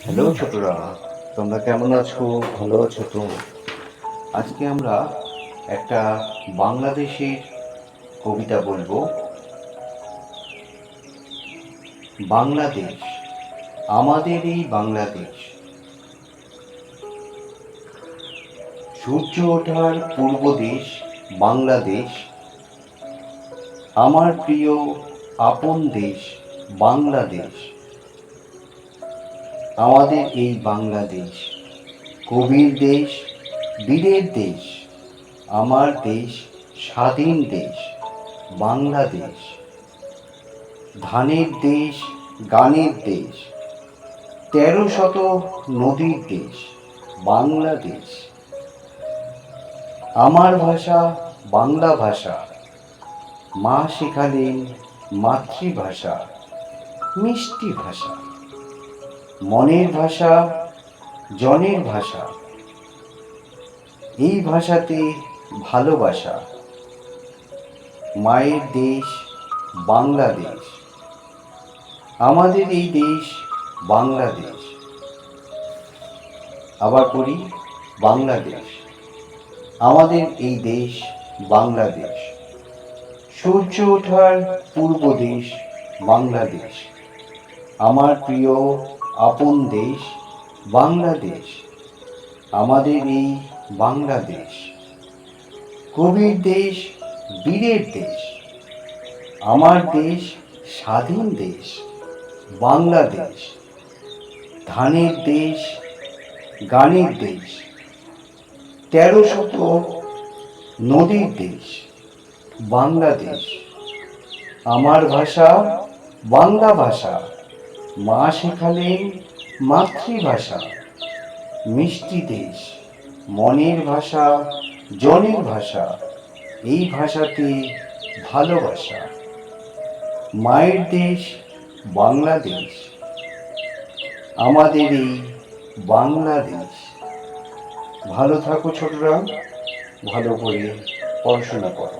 Hello ছোটরা, তোমরা কেমন আছো? ভালো আছো তো? আজকে আমরা একটা বাংলাদেশের কবিতা বলবো। বাংলাদেশ, আমাদের এই বাংলাদেশ, সূর্য ওঠার পূর্ব দেশ বাংলাদেশ, আমার প্রিয় আপন দেশ বাংলাদেশ। আমাদের এই বাংলাদেশ কবির দেশ, বীরের দেশ, আমার দেশ, স্বাধীন দেশ বাংলাদেশ। ধানের দেশ, গানের দেশ, ১৩শত নদীর দেশ বাংলাদেশ। আমার ভাষা বাংলা ভাষা, মা শেখালেন মাতৃভাষা, মিষ্টি ভাষা, মনের ভাষা, জনের ভাষা, এই ভাষাতে ভালোবাসা। মায়ের দেশ বাংলাদেশ, আমাদের এই দেশ বাংলাদেশ। আবার করি, বাংলাদেশ, আমাদের এই দেশ বাংলাদেশ, সূর্য ওঠার পূর্ব দেশ বাংলাদেশ, আমার প্রিয় আপন দেশ বাংলাদেশ। আমাদের এই বাংলাদেশ কবির দেশ, বীরের দেশ, আমার দেশ, স্বাধীন দেশ বাংলাদেশ। ধানের দেশ, গানের দেশ, ১৩শত নদীর দেশ বাংলাদেশ। আমার ভাষা বাংলা ভাষা, মা শেখালেন মাতৃভাষা, মিষ্টি দেশ, মনের ভাষা, জনের ভাষা, এই ভাষাতে ভালোবাসা। মায়ের দেশ বাংলাদেশ, আমাদের এই বাংলাদেশ। ভালো থাকো ছোটরা, ভালো করে পড়াশোনা করো।